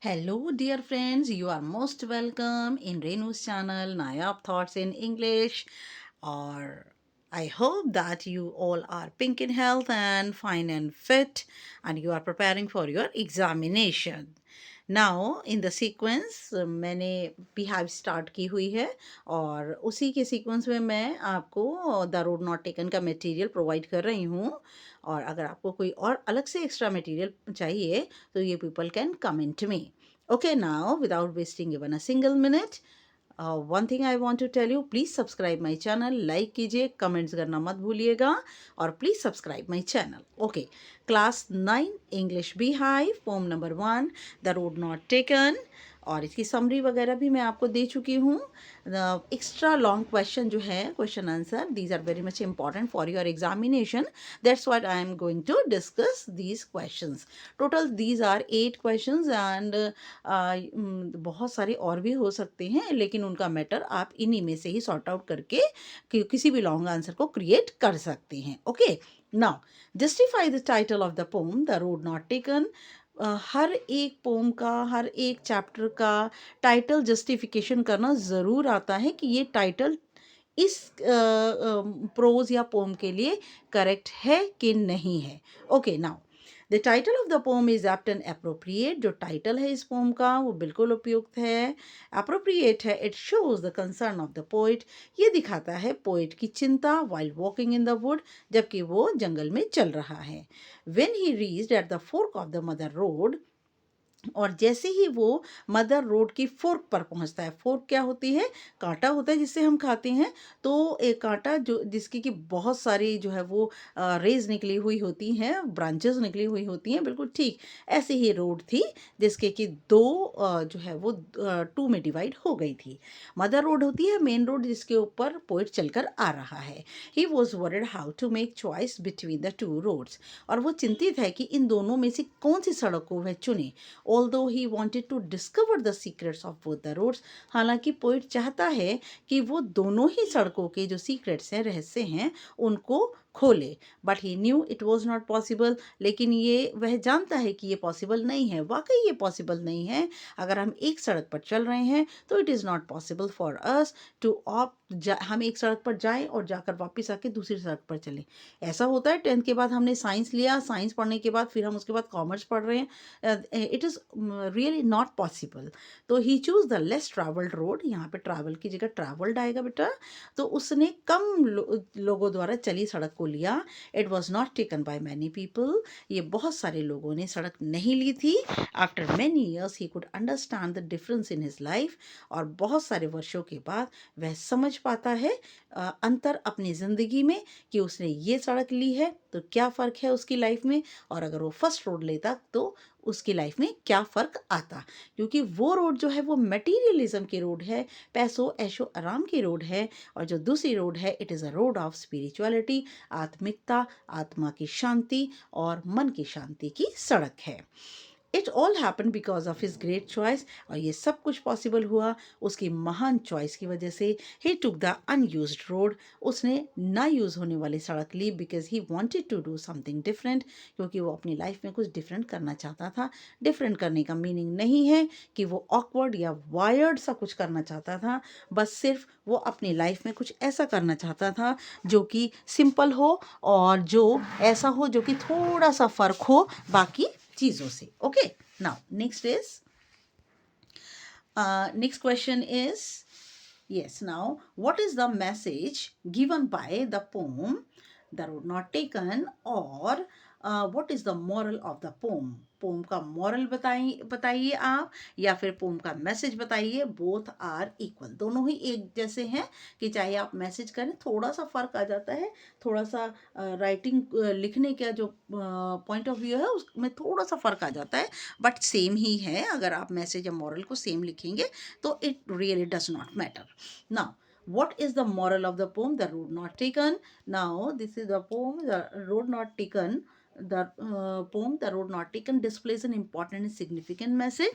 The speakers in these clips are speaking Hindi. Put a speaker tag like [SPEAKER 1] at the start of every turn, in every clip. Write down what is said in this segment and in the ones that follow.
[SPEAKER 1] Hello, dear friends. You are most welcome in Renu's channel, Nayab Thoughts in English. Or I hope that you all are pink in health and fine and fit, and you are preparing for your examination. Now in the sequence मैंने बिहाव स्टार्ट की हुई है और उसी के सीक्वेंस में मैं आपको द रोड नॉट टेकन का मटेरियल प्रोवाइड कर रही हूँ। और अगर आपको कोई और अलग से एक्स्ट्रा मटेरियल चाहिए तो ये people can comment me. Okay, now without wasting even a single minute, one thing I want to tell you, please subscribe my channel, like कीजिए, कमेंट्स करना मत भूलिएगा और please subscribe my channel. Okay, class 9 English B high poem number 1 the road not taken, और इसकी समरी वगैरह भी मैं आपको दे चुकी हूँ। एक्स्ट्रा लॉन्ग क्वेश्चन जो है, question answer, these are very much important for your examination, that's what I am going to discuss these questions. Total these are 8 questions and बहुत सारे और भी हो सकते हैं, लेकिन उनका मैटर आप इन्हीं में से ही सॉर्ट आउट करके किसी भी लॉन्ग आंसर को क्रिएट कर सकते हैं। Okay, now justify the title of the poem the road not taken. हर एक पोम का, हर एक चैप्टर का टाइटल जस्टिफिकेशन करना ज़रूर आता है कि ये टाइटल इस प्रोज या पोम के लिए करेक्ट है कि नहीं है। Okay, now the title of the pome is apt and appropriate. जो टाइटल है इस पोम का वो बिल्कुल उपयुक्त है, अप्रोप्रिएट है। It shows the concern of the poet. ये दिखाता है पोइट की चिंता while walking in the would, जबकि वो जंगल में चल रहा है। When he reached at the fork of the mother road, और जैसे ही वो मदर रोड की फोर्क पर पहुंचता है, फोर्क क्या होती है? कांटा होता है जिससे हम खाते हैं। तो एक कांटा जो जिसकी कि बहुत सारी जो है वो रेज निकली हुई होती हैं, ब्रांचेस निकली हुई होती हैं, बिल्कुल ठीक ऐसे ही रोड थी जिसके कि दो जो है वो टू में डिवाइड हो गई थी। मदर रोड होती है मेन रोड जिसके ऊपर पोइट चलकर आ रहा है। He was worried how to make choice between the two roads, और वो चिंतित है कि इन दोनों में से कौन सी सड़क को वह चुने। Although he wanted to discover the secrets of both the roads, हालांकि पोइट चाहता है कि वो दोनों ही सड़कों के जो सीक्रेट्स हैं, रहस्य हैं, उनको खोले। But he knew it was not possible, लेकिन ये वह जानता है कि ये पॉसिबल नहीं है। वाकई ये पॉसिबल नहीं है। अगर हम एक सड़क पर चल रहे हैं तो it is not possible for us to opt, हम एक सड़क पर जाएं और जाकर वापस आके दूसरी सड़क पर चलें। ऐसा होता है, 10th के बाद हमने साइंस लिया, साइंस पढ़ने के बाद फिर हम उसके बाद कॉमर्स पढ़ रहे हैं, it is really not possible. तो he choose the less travelled road, यहाँ पे ट्रैवल की जगह ट्रैवल्ड आएगा बेटा। तो उसने कम लोगों द्वारा चली सड़क को लिया। It was not taken by many people, ये बहुत सारे लोगों ने सड़क नहीं ली थी। After many years he could understand the difference in his life, और बहुत सारे वर्षों के बाद वह समझ पाता है अंतर अपनी ज़िंदगी में, कि उसने ये सड़क ली है तो क्या फ़र्क है उसकी लाइफ में, और अगर वो फर्स्ट रोड लेता तो उसकी लाइफ में क्या फ़र्क आता। क्योंकि वो रोड जो है वो मटीरियलिज्म की रोड है, पैसों ऐशो आराम की रोड है, और जो दूसरी रोड है it is a road of spirituality, आत्मिकता, आत्मा की शांति और मन की शांति की सड़क है। It all happen because of his great choice, और ये सब कुछ पॉसिबल हुआ उसकी महान चॉइस की वजह से। He took the unused road, उसने ना यूज़ होने वाली सड़क ली, because he wanted to do something different, क्योंकि वो अपनी लाइफ में कुछ डिफरेंट करना चाहता था। डिफरेंट करने का मीनिंग नहीं है कि वो ऑकवर्ड या वायर्ड सा कुछ करना चाहता था, बस सिर्फ वो अपनी लाइफ में कुछ ऐसा करना चाहता था जो कि सिंपल हो, और जो ऐसा हो जो कि थोड़ा सा फ़र्क हो बाकी चीज़ों से। Okay, now next is next question is, yes, now what is the message given by the poem The Road Not Taken, or what is the moral of the poem? Poem का मॉरल बताइए आप, या फिर पोम का मैसेज बताइए। बोथ आर इक्वल, दोनों ही एक जैसे हैं कि चाहे आप मैसेज करें, थोड़ा सा फ़र्क आ जाता है, थोड़ा सा राइटिंग लिखने का जो पॉइंट ऑफ व्यू है उसमें थोड़ा सा फ़र्क आ जाता है, बट सेम ही है। अगर आप मैसेज या मॉरल को सेम लिखेंगे तो it really does not matter. Now what is the moral of the poem The Road Not Taken? Now this is the poem The Road Not Taken. The poem The Road Not Taken displays an important and significant message,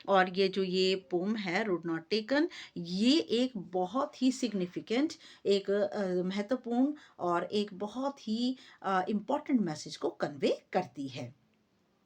[SPEAKER 1] और ये जो ये पोम है रोड नॉट टेकन, ये एक बहुत ही सिग्निफिकेंट, एक महत्वपूर्ण और एक बहुत ही इम्पॉर्टेंट मैसेज को कन्वे करती है।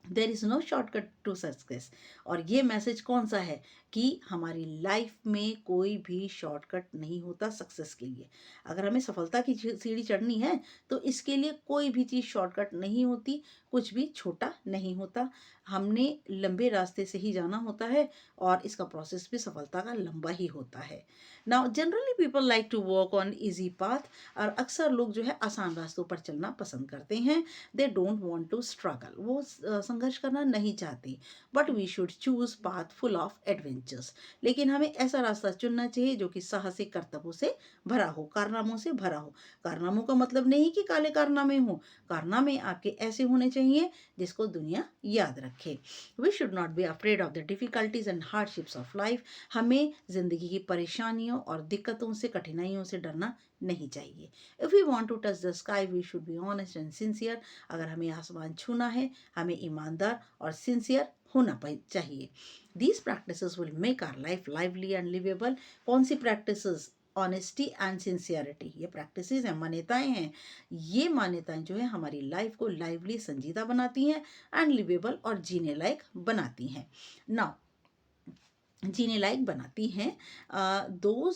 [SPEAKER 1] There is no shortcut to success. और ये मैसेज कौन सा है कि हमारी लाइफ में कोई भी शॉर्टकट नहीं होता सक्सेस के लिए। अगर हमें सफलता की सीढ़ी चढ़नी है तो इसके लिए कोई भी चीज़ शॉर्टकट नहीं होती, कुछ भी छोटा नहीं होता। हमने लंबे रास्ते से ही जाना होता है और इसका प्रोसेस भी सफलता का लंबा ही होता है। Now generally people like to walk on easy path. और अक्सर लोग जो है आसान रास्तों पर चलना पसंद करते हैं। They don't want to struggle, वो संघर्ष करना नहीं चाहते। But we should choose path full of adventures. लेकिन हमें ऐसा रास्ता चुनना चाहिए जो कि साहसिक करतबों से भरा हो, कारनामों से भरा हो। कारनामों का मतलब नहीं कि काले कारनामे हो, कारनामे आपके ऐसे होने चाहिए जिसको दुनिया याद रखे। We should not be afraid of the difficulties and hardships of life. हमें जिंदगी की परेशानियों और दिक्कतों से, कठिनाइयों से डरना नहीं चाहिए। If we want to touch the sky we should be honest and sincere. अगर हमें आसमान छूना है, हमें ईमानदार और सिंसियर होना चाहिए। These practices will make our life lively and liveable. कौन सी प्रैक्टिसेस? ऑनेस्टी एंड सिंसियरिटी, ये प्रैक्टिसेस हैं, मान्यताएं हैं। ये मान्यताएं जो है हमारी लाइफ को लाइवली, संजीदा बनाती हैं एंड लिवेबल, और जीने लायक बनाती हैं। नाउ जीने लायक बनाती हैं। Those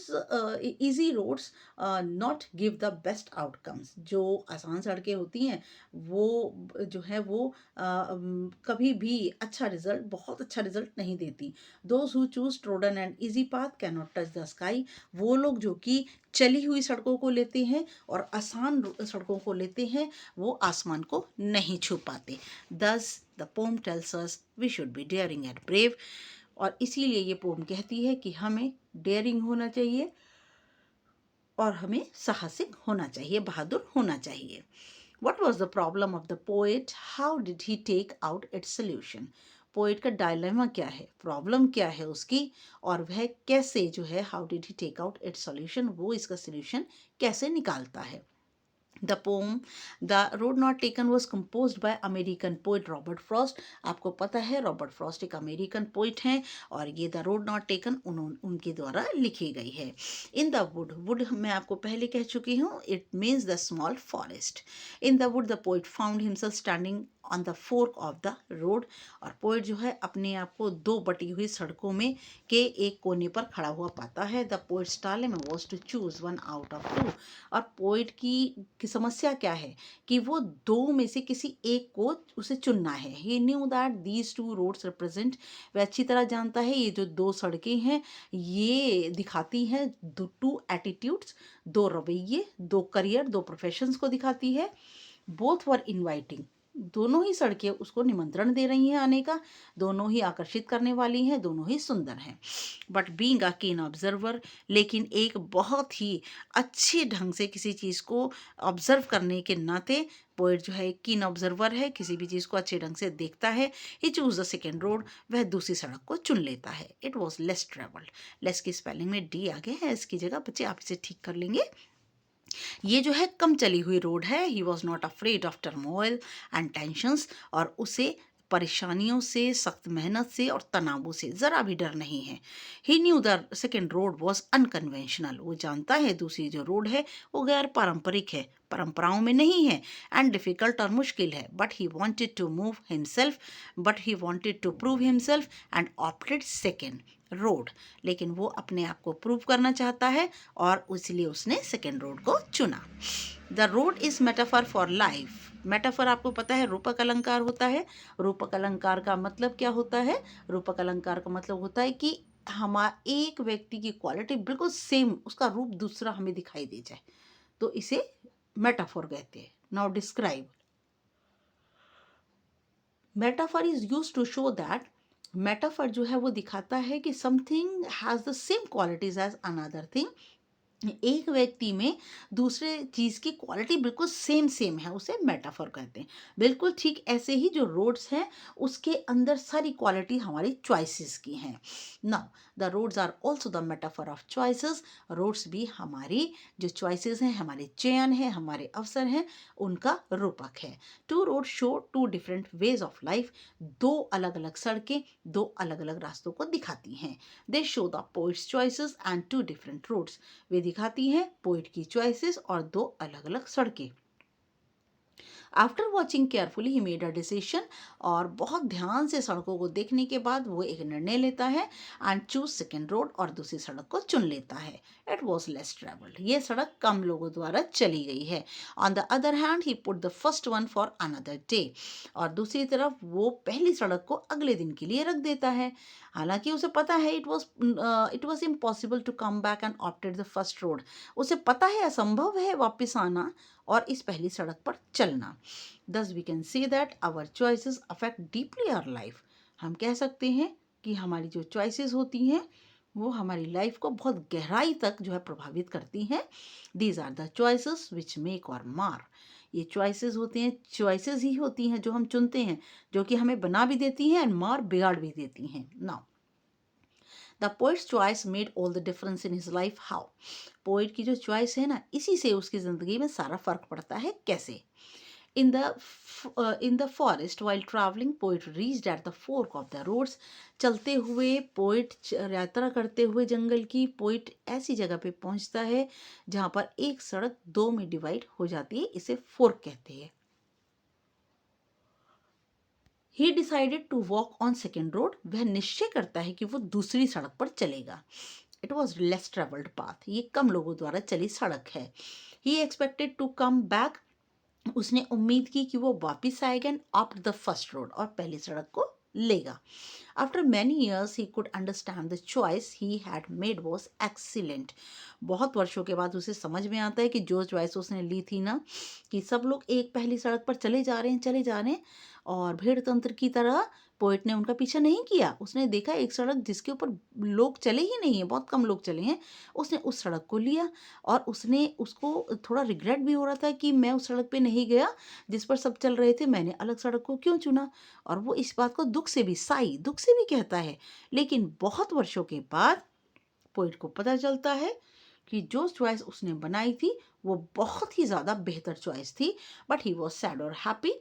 [SPEAKER 1] easy roads not give the best outcomes. जो आसान सड़कें होती हैं वो जो है वो कभी भी बहुत अच्छा रिजल्ट नहीं देती। Those who choose trodden and easy path can not touch the sky. वो लोग जो कि चली हुई सड़कों को लेते हैं और आसान सड़कों को लेते हैं, वो आसमान को नहीं छू पाते। Thus the poem tells us we should be daring and brave. और इसीलिए ये पोम कहती है कि हमें डेयरिंग होना चाहिए और हमें साहसिक होना चाहिए, बहादुर होना चाहिए। What was the problem of the poet? How did he take out its solution? Poet का डायलेमा क्या है, प्रॉब्लम क्या है उसकी, और वह कैसे जो है how did he take out its solution, वो इसका सॉल्यूशन कैसे निकालता है। The poem The Road Not Taken was composed by American poet Robert Frost. आपको पता है रॉबर्ट फ्रॉस्ट एक अमेरिकन पोइट हैं और ये द रोड नॉट टेकन उनके द्वारा लिखी गई है। इन द वुड, वुड मैं आपको पहले कह चुकी हूँ, it means the small forest. In the would the poet found himself standing on the fork of the road. और पोइट जो है अपने आप को दो बटी हुई सड़कों में के एक कोने पर खड़ा हुआ पाता है। The poet's dilemma was to choose one out of two. और पोइट की समस्या क्या है कि वो दो में से किसी एक को उसे चुनना है। He knew that these two roads represent. वह अच्छी तरह जानता है ये जो दो सड़कें हैं ये दिखाती हैं टू एटीट्यूड्स, दो रवैये, दो करियर, दो प्रोफेशंस को दिखाती है। Both were inviting. दोनों ही सड़कें उसको निमंत्रण दे रही हैं आने का, दोनों ही आकर्षित करने वाली हैं, दोनों ही सुंदर हैं। बट बीइंग अ कीन ऑब्जर्वर, लेकिन एक बहुत ही अच्छे ढंग से किसी चीज़ को ऑब्जर्व करने के नाते पोइट जो है एक कीन ऑब्जर्वर है, किसी भी चीज़ को अच्छे ढंग से देखता है। He choose the second road, वह दूसरी सड़क को चुन लेता है। It was less travelled. Less की स्पेलिंग में डी आ गया है, इसकी जगह बच्चे आप इसे ठीक कर लेंगे। ये जो है कम चली हुई रोड है। He was not afraid of turmoil and tensions. और उसे परेशानियों से, सख्त मेहनत से और तनावों से ज़रा भी डर नहीं है। He knew the second road was unconventional. वो जानता है दूसरी जो रोड है वो गैर पारंपरिक है, परंपराओं में नहीं है, एंड डिफ़िकल्ट और मुश्किल है। But he wanted to prove himself and opted second road. लेकिन वो अपने आप को प्रूव करना चाहता है और इसलिए उसने सेकेंड रोड को चुना। The road is metaphor for life. Metaphor आपको पता है रूपक अलंकार होता है। रूपक अलंकार का मतलब क्या होता है? रूपक अलंकार का मतलब होता है कि एक व्यक्ति की क्वालिटी बिल्कुल सेम, उसका रूप दूसरा हमें दिखाई दे जाए, तो इसे मेटाफोर कहते हैं। Now describe. Metaphor is use to show that, metaphor जो है वो दिखाता है कि something has the same qualities as another thing. एक व्यक्ति में दूसरे चीज़ की क्वालिटी बिल्कुल सेम है, उसे मेटाफर कहते हैं। बिल्कुल ठीक ऐसे ही जो रोड्स हैं उसके अंदर सारी क्वालिटी हमारी चॉइसेस की हैं। Now the roads are also the metaphor of choices. Roads भी हमारी जो चॉइसेस हैं, हमारे चयन हैं, हमारे अवसर हैं, उनका रूपक है। Two road show two different ways of life. दो अलग अलग सड़कें दो अलग अलग रास्तों को दिखाती हैं। They show the poet's choices and two different roads. वे दिखाती हैं पोइट की चॉइसेस और दो अलग अलग सड़कें। After watching carefully he made a decision, और बहुत ध्यान से सड़कों को देखने के बाद वो एक निर्णय लेता है एंड चूज सेकेंड रोड, और दूसरी सड़क को चुन लेता है। इट वॉज लेस ट्रेवल्ड, ये सड़क कम लोगों द्वारा चली गई है। On the other hand he put the first one for another day, और दूसरी तरफ वो पहली सड़क को अगले दिन के लिए रख देता है। हालांकि उसे पता है it was impossible to come back and opted the first road, उसे पता है असंभव है वापस आना और इस पहली सड़क पर चलना। Thus we can say that our choices affect deeply our life. हम कह सकते हैं कि हमारी जो चॉइसेस होती हैं वो हमारी लाइफ को बहुत गहराई तक जो है प्रभावित करती हैं। These are the choices which make or mar. ये चॉइसेस होते हैं, चॉइसेस ही होती हैं जो हम चुनते हैं, जो कि हमें बना भी देती हैं और मार बिगाड़ भी देती हैं। Now the poets choice made all the difference in his life. How, poet की जो चॉइस है ना, इसी से उसकी ज़िंदगी में सारा फर्क पड़ता है। कैसे? In the forest while traveling, poet reached at the fork of the roads. चलते हुए पोइट, यात्रा करते हुए जंगल की, पोइट ऐसी जगह पे पहुंचता है जहां पर एक सड़क दो में डिवाइड हो जाती है, इसे फोर्क कहते हैं। He decided to walk on second road, वह निश्चय करता है कि वो दूसरी सड़क पर चलेगा। It was less travelled path, ये कम लोगों द्वारा चली सड़क है। ही एक्सपेक्टेड टू कम बैक, उसने उम्मीद की कि वो वापिस आएगा and opt the first road, और पहली सड़क को लेगा। After many years he could understand the choice he had made was excellent. बहुत वर्षों के बाद उसे समझ में आता है कि जो चॉइस उसने ली थी ना, कि सब लोग एक पहली सड़क पर चले जा रहे हैं और भेड़ तंत्र की तरह पोइट ने उनका पीछा नहीं किया। उसने देखा एक सड़क जिसके ऊपर लोग चले ही नहीं हैं, बहुत कम लोग चले हैं, उसने उस सड़क को लिया। और उसको थोड़ा रिग्रेट भी हो रहा था कि मैं उस सड़क पे नहीं गया जिस पर सब चल रहे थे, मैंने अलग सड़क को क्यों चुना। और वो इस बात को दुख से भी कहता है। लेकिन बहुत वर्षों के बाद पोइट को पता चलता है कि जो चॉइस उसने बनाई थी वो बहुत ही ज़्यादा बेहतर चॉइस थी। बट ही वॉज सैड और happy,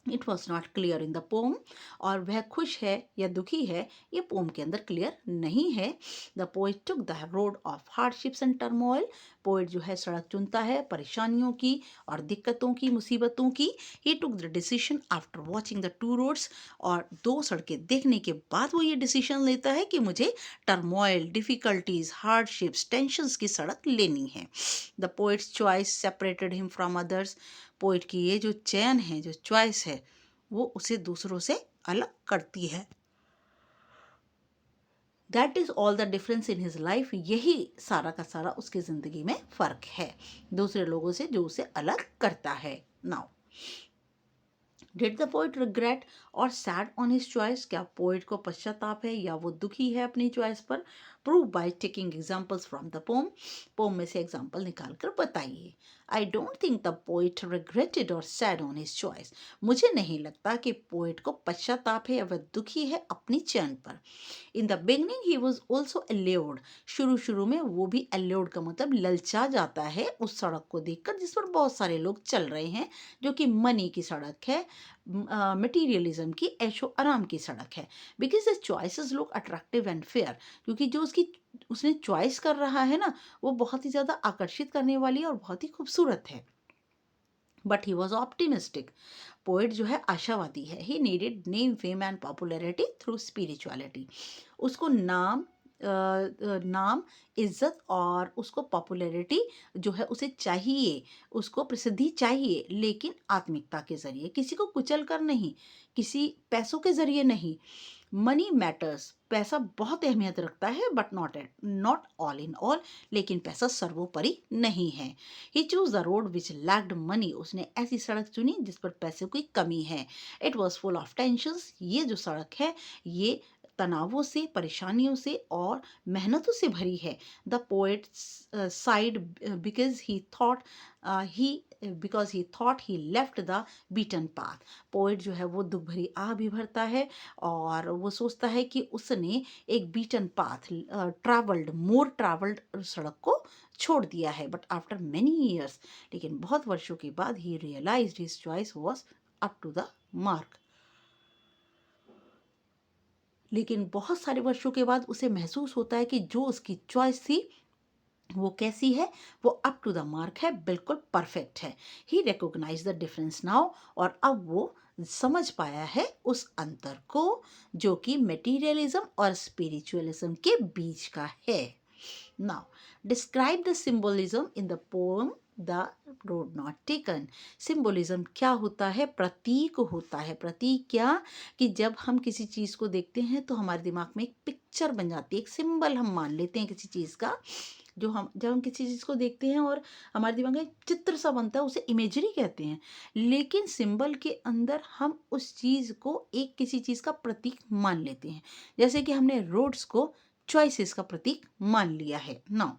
[SPEAKER 1] it was not clear in the pome. और वह खुश है या दुखी है, ये पोम के अंदर क्लियर नहीं है। The poet took the road of hardships and turmoil, poet जो है सड़क चुनता है परेशानियों की और दिक्कतों की, मुसीबतों की। He took the decision after watching the two roads, और दो सड़कें देखने के बाद वो ये डिसीजन लेता है कि मुझे टर्मोइल, डिफिकल्टीज, हार्डशिप्स, टेंशंस की सड़क लेनी है। The poets choice separated him from others, poet की ये जो चयन है, जो चॉइस है, वो उसे दूसरों से अलग करती है। That is all the difference in his life, यही सारा का सारा उसकी जिंदगी में फर्क है दूसरे लोगों से, जो उसे अलग करता है। Now did the poet regret और सैड ऑन हिज चॉइस, क्या पोइट को पश्चाताप है या वो दुखी है अपनी चॉइस पर? Prove by taking examples from the poem, poem में से एग्जाम्पल निकाल कर बताइए। I don't think the poet regretted और सैड ऑन हिज चॉइस, मुझे नहीं लगता कि पोइट को पश्चाताप है या वह दुखी है अपनी चयन पर। In the beginning he was also allured, शुरू शुरू में वो भी अल्योर्ड का मतलब ललचा जाता है उस सड़क को देखकर जिस पर बहुत सारे लोग चल रहे हैं, जो कि मनी की सड़क है, मटीरियलिज्म की, ऐशो आराम की सड़क है। Because the choices look attractive and fair, क्योंकि जो उसने चॉइस कर रहा है ना, वो बहुत ही ज़्यादा आकर्षित करने वाली और बहुत ही खूबसूरत है। But he was optimistic, poet जो है आशावादी है। He needed name, fame and popularity through spirituality, उसको नाम, इज्जत और उसको पॉपुलैरिटी जो है उसे चाहिए, उसको प्रसिद्धि चाहिए, लेकिन आत्मिकता के जरिए, किसी को कुचल कर नहीं, किसी पैसों के जरिए नहीं। मनी मैटर्स, पैसा बहुत अहमियत रखता है, but not all in all, लेकिन पैसा सर्वोपरि नहीं है। He choose the road which lacked money, उसने ऐसी सड़क चुनी जिस पर पैसे की कमी है। It was full of tensions, ये जो सड़क है ये तनावों से, परेशानियों से और मेहनतों से भरी है। The poet side because he thought he left the beaten path, poet जो है वो दुख भरी आह भी भरता है और वो सोचता है कि उसने एक बीटन पाथ, मोर ट्रैवल्ड सड़क को छोड़ दिया है। बट आफ्टर मेनी ईयर्स, लेकिन बहुत वर्षों के बाद, he realised his choice was up to the mark, लेकिन बहुत सारे वर्षों के बाद उसे महसूस होता है कि जो उसकी चॉइस थी वो कैसी है? वो अप टू द मार्क है, बिल्कुल परफेक्ट है। ही रिकॉग्नाइज द डिफरेंस नाउ, और अब वो समझ पाया है उस अंतर को जो कि मटेरियलिज्म और स्पिरिचुअलिज्म के बीच का है। Now describe the symbolism in the poem the road not taken. Symbolism क्या होता है? प्रतीक होता है। प्रतीक क्या? कि जब हम किसी चीज़ को देखते हैं तो हमारे दिमाग में एक पिक्चर बन जाती है, एक सिंबल हम मान लेते हैं किसी चीज़ का। जो हम जब हम किसी चीज़ को देखते हैं और हमारे दिमाग में एक चित्र सा बनता है, उसे इमेजरी कहते हैं। लेकिन सिंबल के अंदर हम उस चीज़ को एक किसी चीज़ का प्रतीक मान लेते हैं। जैसे कि हमने रोड्स को चॉइसेस का प्रतीक मान लिया है। Now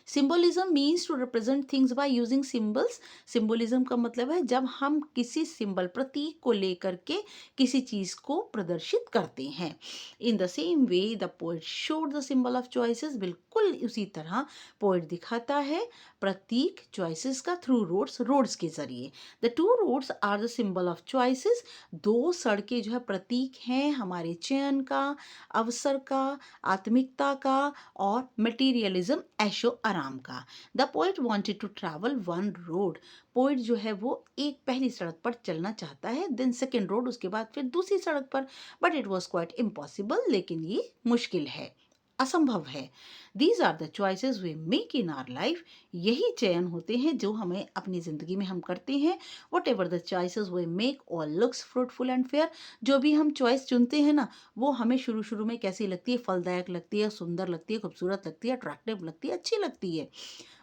[SPEAKER 1] symbolism means to represent things by using symbols. Symbolism का मतलब है जब हम किसी सिंबल प्रतीक को लेकर के किसी चीज को प्रदर्शित करते हैं। In the same way the poet showed the symbol of choices. बिल्कुल उसी तरह पोएट दिखाता है प्रतीक चॉइसेस का थ्रू रोड्स, रोड्स के जरिए। The two roads are the symbol of choices. दो सड़कें जो है प्रतीक हैं हमारे चयन का, अवसर का, आत्मिकता का और मटीरियलिज्म ऐशो आराम का। The poet wanted to travel one road. Poet जो है वो एक पहली सड़क पर चलना चाहता है, देन सेकेंड रोड, उसके बाद फिर दूसरी सड़क पर। But it was quite impossible, लेकिन ये मुश्किल है, असंभव है। These are the choices we make in our life. यही चयन होते हैं जो हमें अपनी ज़िंदगी में हम करते हैं। Whatever the choices we make all looks fruitful and fair. जो भी हम चॉइस चुनते हैं ना, वो हमें शुरू शुरू में कैसी लगती है? फलदायक लगती है, सुंदर लगती है, खूबसूरत लगती है, अट्रैक्टिव लगती है, अच्छी लगती है।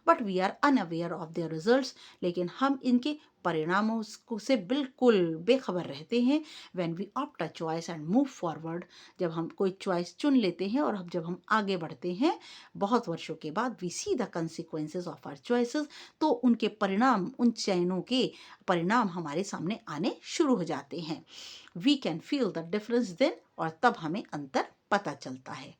[SPEAKER 1] But we are unaware of their results. लेकिन हम इनके परिणामों से बिल्कुल बेखबर रहते हैं। When we opt a choice and move forward. जब हम कोई चॉइस चुन लेते हैं और अब जब हम आगे बढ़ते हैं बहुत वर्षों के बाद, we see the consequences of our choices. तो उनके परिणाम, उन चयनों के परिणाम हमारे सामने आने शुरू हो जाते हैं। We can feel the difference then, और तब हमें अंतर पता चलता है।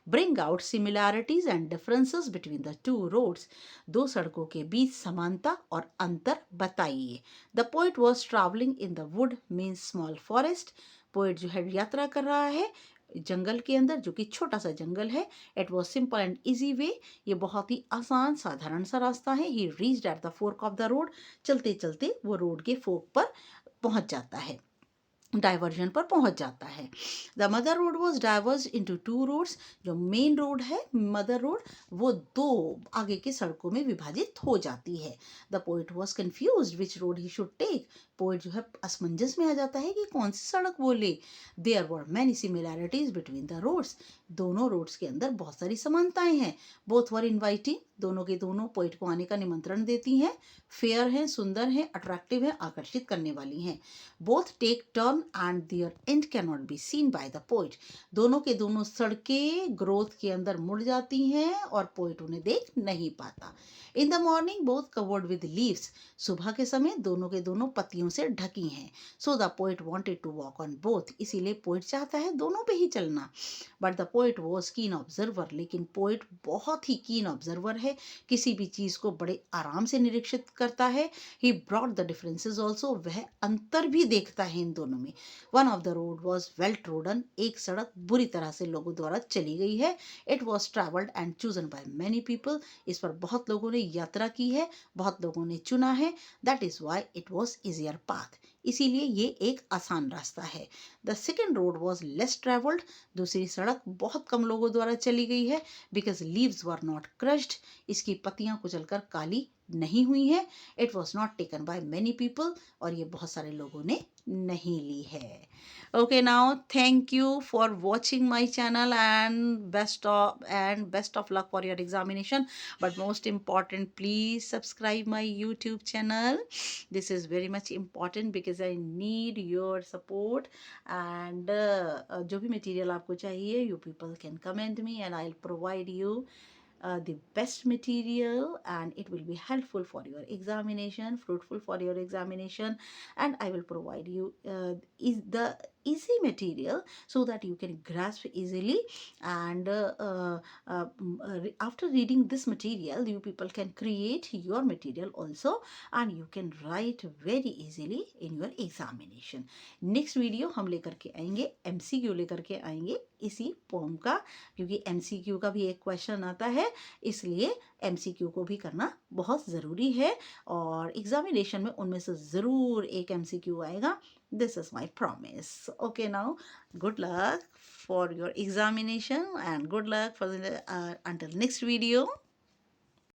[SPEAKER 1] Bring out similarities and differences between the two roads. दो सड़कों के बीच समानता और अंतर बताइए। The poet was travelling in the wood means small forest. Poet जो है यात्रा कर रहा है जंगल के अंदर, जो कि छोटा सा जंगल है। It was simple and easy way. ये बहुत ही आसान साधारण सा रास्ता है। ही reached at the fork of the road. चलते चलते वो रोड के फोक पर पहुंच जाता है, डाइवर्जन पर पहुंच जाता है। The mother road was diverse into two roads. जो मेन रोड है मदर रोड, वो दो आगे की सड़कों में विभाजित हो जाती है। The poet was confuse which road he should take. Poet जो है असमंजस में आ जाता है कि कौन सी सड़क वो ले। There were many similarities between the roads. दोनों रोड्स के अंदर बहुत सारी समानताएं हैं। Both were inviting. दोनों के दोनों पोइट को आने का निमंत्रण देती हैं। फेयर हैं, सुंदर हैं, अट्रैक्टिव हैं, आकर्षित करने वाली हैं। Both take turn and there and can not be seen by the poet. दोनों के दोनों सड़कें ग्रोथ के अंदर मुड़ जाती हैं और पोइट उन्हें देख नहीं पाता। In the morning both covered with leaves. सुबह के समय दोनों के दोनों पत्तियों से ढकी हैं। So the poet wanted to walk on both. इसीलिए पोइट चाहता है दोनों पे ही चलना। But the poet was keen observer. लेकिन पोइट बहुत ही कीन ऑब्जर्वर है, किसी भी चीज़ को बड़े आराम से निरीक्षित करता है। He brought the differences also. वह अंतर भी देखता है इन दोनों में। One of the road was well trodden. एक सड़क बुरी तरह से लोगों द्वारा चली गई है। It was travelled and chosen by many people. इस पर बहुत लोगों ने यात्रा की है, बहुत लोगों ने चुना है। That is why it was easier path. इसीलिए ये एक आसान रास्ता है। The second road was less travelled. दूसरी सड़क बहुत कम लोगों द्वारा चली गई है। Because leaves were not crushed. इसकी पत्तियां कुचलकर काली नहीं हुई है। It was not taken by many people. और ये बहुत सारे लोगों ने नहीं ली है। Okay, now thank you for watching my channel and best of luck for your examination. But most important, please subscribe my YouTube channel. This is very much important because I need your support. And जो भी मटीरियल आपको चाहिए, you people can comment me and I will provide you the best material, and it will be helpful for your examination, fruitful for your examination. And I will provide you is the easy material so that you can grasp easily. And after reading this material, you people can create your material also, and you can write very easily in your examination. Next video हम लेकर के आएंगे, एमसीक्यू लेकर के आएंगे इसी पोम का, क्योंकि एमसीक्यू का भी एक क्वेश्चन आता है, इसलिए एमसीक्यू को भी करना बहुत ज़रूरी है, और एग्जामिनेशन में उनमें से ज़रूर एक एमसीक्यू आएगा. This is my promise. Okay, now good luck for your examination and good luck for the until next video.